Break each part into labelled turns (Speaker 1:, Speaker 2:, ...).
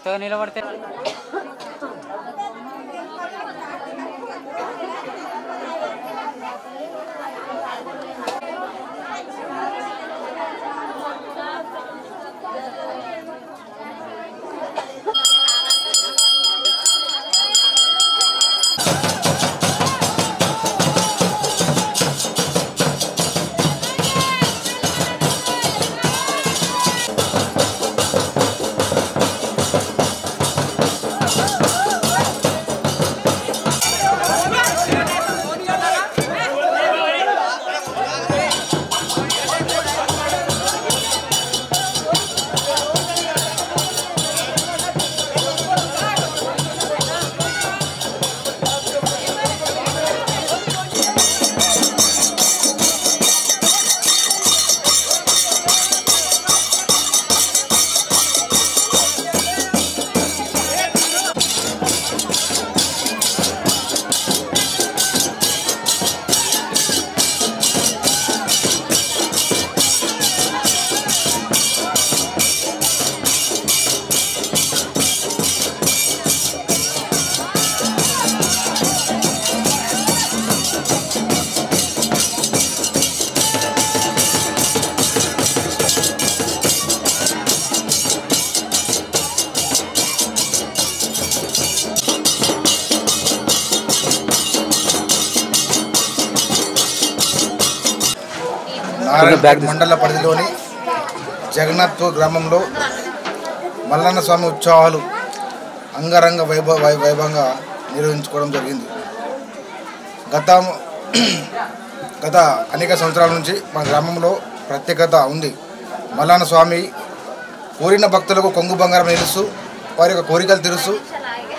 Speaker 1: కొత్తగా నిలబడితే
Speaker 2: మండల పరిధిలోని జగన్నాథ్పూర్ గ్రామంలో మల్లన్న స్వామి ఉత్సవాలు అంగరంగ వైభవంగా నిర్వహించుకోవడం జరిగింది. గత అనేక సంవత్సరాల నుంచి మా గ్రామంలో ప్రత్యేకత ఉంది. మల్లన్న స్వామి కోరిన భక్తులకు కొంగు బంగారం నిలుస్తూ వారి యొక్క కోరికలు తీరుస్తూ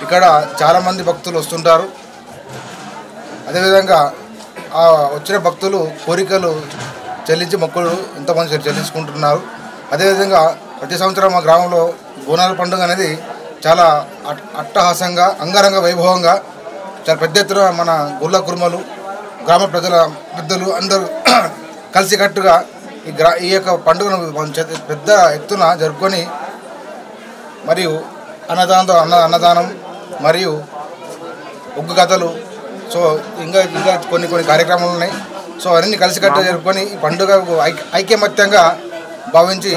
Speaker 2: ఇక్కడ చాలామంది భక్తులు వస్తుంటారు. అదేవిధంగా ఆ వచ్చిన భక్తులు కోరికలు చెల్లించి మొక్కులు ఎంతోమంది చెల్లించుకుంటున్నారు. అదేవిధంగా ప్రతి సంవత్సరం మా గ్రామంలో బోనాల పండుగ అనేది చాలా అట్టహాసంగా అంగరంగ వైభవంగా చాలా పెద్ద ఎత్తున మన గుళ్ళ కుర్మలు గ్రామ పెద్దలు అందరూ కలిసికట్టుగా ఈ యొక్క పండుగను పెద్ద ఎత్తున జరుపుకొని మరియు అన్నదానం మరియు ఒగ్గు కథలు సో ఇంకా కొన్ని కార్యక్రమాలు ఉన్నాయి. సో అవన్నీ కలిసికట్టుగా జరుపుకొని ఈ పండుగకు ఐకమత్యంగా భావించి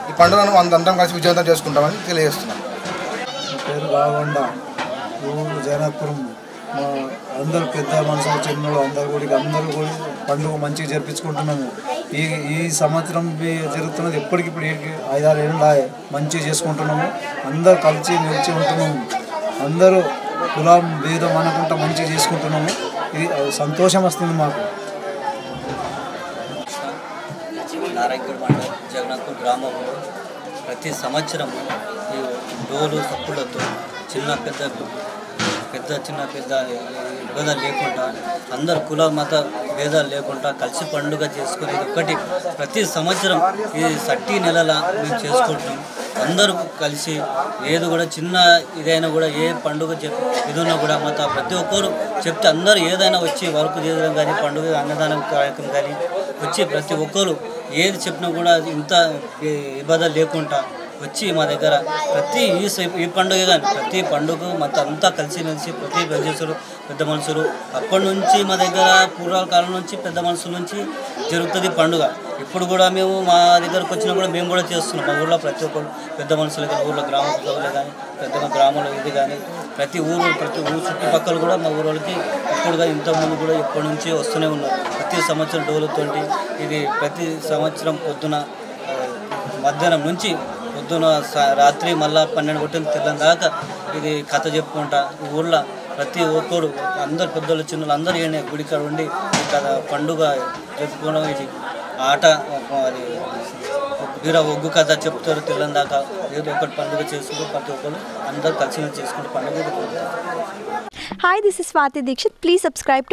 Speaker 2: ఈ పండుగను అందరం కలిసి విజయవంతం చేసుకుంటామని తెలియజేస్తున్నాం.
Speaker 3: పేరు రావండ ఊరు జగన్నాథ్పురం. మా అందరూ పెద్ద మనుషులు చిన్నలు అందరూ కూడా పండుగ మంచిగా జరిపించుకుంటున్నాము. ఈ సంవత్సరం జరుగుతున్నది ఎప్పటికిప్పుడు 5-6 ఏళ్ళు మంచిగా చేసుకుంటున్నాము. అందరూ కలిసి మెలిచి ఉంటున్నాము. అందరూ కులం భేదం అనుకుంటా మంచిగా చేసుకుంటున్నాము. ఇది సంతోషం వస్తుంది మాకు.
Speaker 4: నారాయణగఢ్ మండలం జగన్నాథ్పూర్ గ్రామంలో ప్రతి సంవత్సరం ఈ డోలు సప్పులతో చిన్న పెద్ద భేదాలు లేకుండా అందరు కుల మత భేదాలు లేకుండా కలిసి పండుగ చేసుకునేది ఒకటి ప్రతి సంవత్సరం ఈ సట్టి నెలల మేము చేసుకుంటున్నాం. అందరూ కలిసి ఏది కూడా చిన్న ఇదైనా కూడా ఏ పండుగ ఇదున్నా కూడా మత ప్రతి ఒక్కరు చెప్తే అందరూ ఏదైనా వచ్చి వర్క్ చేయడం కానీ పండుగ అన్నదానం కార్యక్రమం కానీ వచ్చి ప్రతి ఒక్కరు ఏది చెప్పినా కూడా ఇంత ఇబ్బందులు లేకుండా వచ్చి మా దగ్గర ప్రతి ఈ పండుగ కానీ ప్రతి పండుగ మొత్తం అంతా కలిసిమెలిసి ప్రతి పెద్ద మనుషులు అప్పటి నుంచి మా దగ్గర పూర్వాల కాలం నుంచి పెద్ద మనుషుల నుంచి జరుగుతుంది పండుగ. ఇప్పుడు కూడా మేము మా దగ్గరకు వచ్చినా కూడా మేము కూడా చేస్తున్నాం. మా ఊళ్ళో ప్రతి ఒక్కరు పెద్ద మనుషులు కానీ ఊళ్ళో గ్రామ ప్రజలు కానీ పెద్ద గ్రామంలో ఇది కానీ ప్రతి ఊరు చుట్టుపక్కల కూడా మా ఊళ్ళకి ఇప్పుడుగా ఇంతకుముందు కూడా ఎప్పటి నుంచి వస్తూనే ఉన్నారు. ప్రతి సంవత్సరం డోలుతోటి ఇది ప్రతి సంవత్సరం పొద్దున మధ్యాహ్నం నుంచి పొద్దున రాత్రి మళ్ళీ 12 గంటలు తెల్లని దాకా ఇది కథ చెప్పుకుంటా ఊళ్ళో ప్రతి ఒక్కరు అందరు పెద్దలు చిన్నలు అందరూ ఏనే గుడికాడ ఉండి కథ పండుగ చెప్పుకోవడం ఇది ఆట అది వీర ఒగ్గు కథ చెప్తారు తెల్లని దాకా ఏదో ఒకటి పండుగ చేసుకుంటూ ప్రతి ఒక్కరు అందరూ కలిసి చేసుకుంటూ పండుగ.
Speaker 5: Hi, this is Swati Dikshit. Please subscribe to